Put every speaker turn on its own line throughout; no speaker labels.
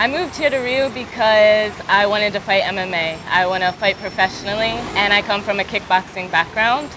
I moved here to Rio because I wanted to fight MMA. I want to fight professionally, and I come from a kickboxing background,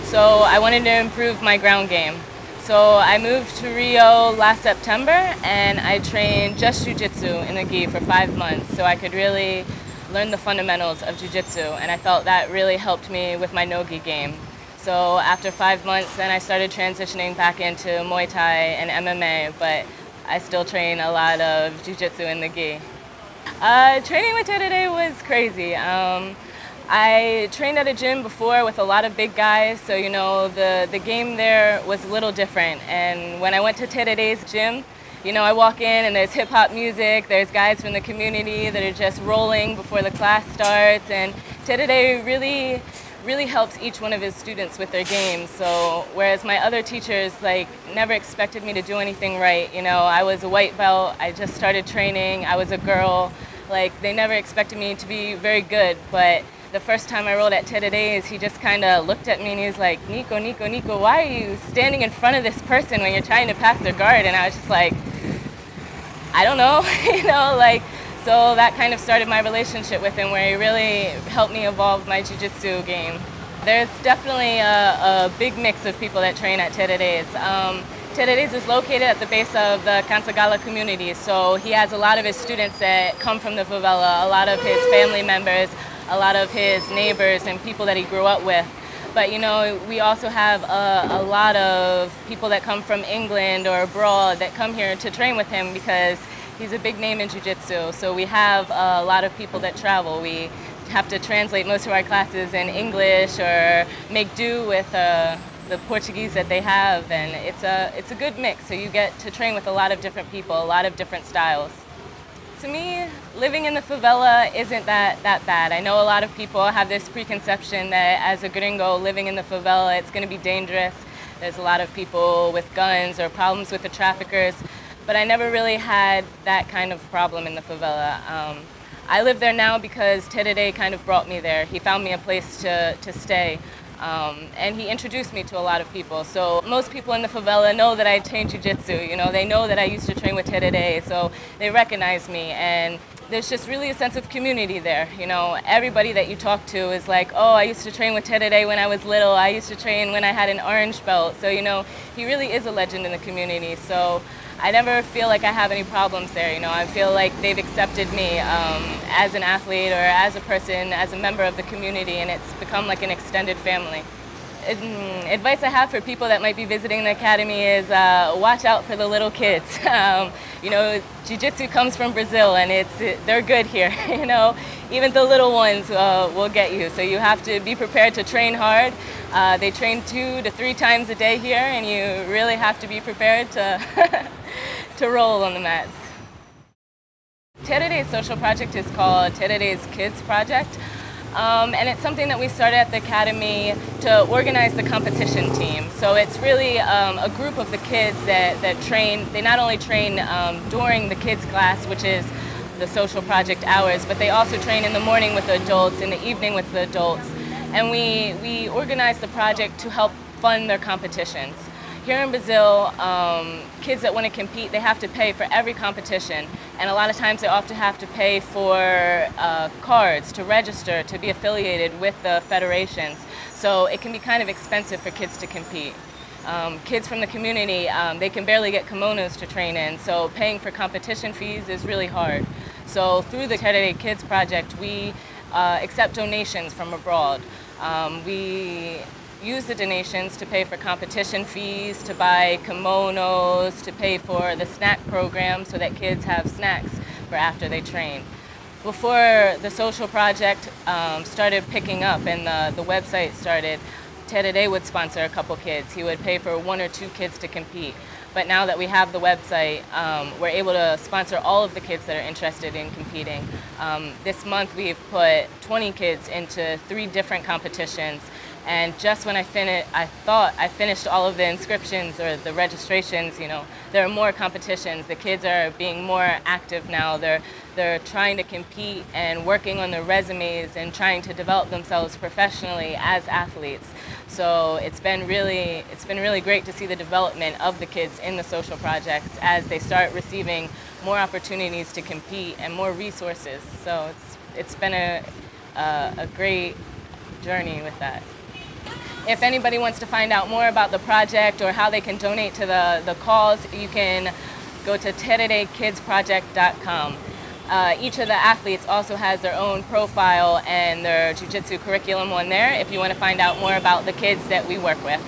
so I wanted to improve my ground game. So I moved to Rio last September, and I trained just jiu-jitsu in the gi for 5 months, so I could really learn the fundamentals of jiu-jitsu, and I felt that really helped me with my no-gi game. So after 5 months, then I started transitioning back into Muay Thai and MMA, but I still train a lot of jiu-jitsu in the gi. Training with Terere was crazy. I trained at a gym before with a lot of big guys, so you know the game there was a little different. And when I went to Terere's gym, you know, I walk in and there's hip-hop music, there's guys from the community that are just rolling before the class starts, and Terere really helps each one of his students with their games. So whereas my other teachers never expected me to do anything right, you know, I was a white belt, I just started training, I was a girl, they never expected me to be very good. But the first time I rolled at Terere's, he just kind of looked at me and he was like, Nico, why are you standing in front of this person when you're trying to pass their guard? And I was just like, I don't know, you know, so that kind of started my relationship with him, where he really helped me evolve my jiu-jitsu game. There's definitely a big mix of people that train at Terere's. Terere's is located at the base of the Cantagalo community, so he has a lot of his students that come from the favela, a lot of his family members, a lot of his neighbors and people that he grew up with. But you know, we also have a lot of people that come from England or abroad that come here to train with him because he's a big name in jiu-jitsu. So we have a lot of people that travel. We have to translate most of our classes in English or make do with the Portuguese that they have, and it's a good mix. So you get to train with a lot of different people, a lot of different styles. To me, living in the favela isn't that bad. I know a lot of people have this preconception that as a gringo living in the favela, it's going to be dangerous. There's a lot of people with guns or problems with the traffickers, but I never really had that kind of problem in the favela. I live there now because Terere kind of brought me there. He found me a place to stay. And he introduced me to a lot of people. So most people in the favela know that I train jiu-jitsu, you know, they know that I used to train with Terere, so they recognize me, and there's just really a sense of community there. You know, everybody that you talk to is like, oh, I used to train with Terere when I was little, I used to train when I had an orange belt. So, you know, he really is a legend in the community. So I never feel like I have any problems there, you know. I feel like they've accepted me as an athlete or as a person, as a member of the community, and it's become like an extended family. Advice I have for people that might be visiting the academy is watch out for the little kids. You know, jiu-jitsu comes from Brazil, and they're good here, you know. Even the little ones will get you, so you have to be prepared to train hard. They train 2 to 3 times a day here, and you really have to be prepared to to roll on the mats. Terere's social project is called Terere's Kids Project, and it's something that we started at the academy to organize the competition team. So it's really a group of the kids that train. They not only train during the kids class, which is the social project hours, but they also train in the morning with the adults, in the evening with the adults. And we organize the project to help fund their competitions. Here in Brazil, kids that want to compete, they have to pay for every competition. And a lot of times they often have to pay for cards to register, to be affiliated with the federations. So it can be kind of expensive for kids to compete. Kids from the community, they can barely get kimonos to train in, so paying for competition fees is really hard. So through the Terere Kids Project, we accept donations from abroad. We use the donations to pay for competition fees, to buy kimonos, to pay for the snack program so that kids have snacks for after they train. Before the social project started picking up and the website started, Terere would sponsor a couple kids. He would pay for 1 or 2 kids to compete. But now that we have the website, we're able to sponsor all of the kids that are interested in competing. This month we've put 20 kids into 3 different competitions, And just when I thought I finished all of the inscriptions or the registrations, there are more competitions. The kids are being more active now. They're trying to compete and working on their resumes and trying to develop themselves professionally as athletes. So it's been really great to see the development of the kids in the social projects as they start receiving more opportunities to compete and more resources. So it's been a great journey with that. If anybody wants to find out more about the project or how they can donate to the cause, you can go to tererekidsproject.com. Each of the athletes also has their own profile and their jiu-jitsu curriculum on there if you want to find out more about the kids that we work with.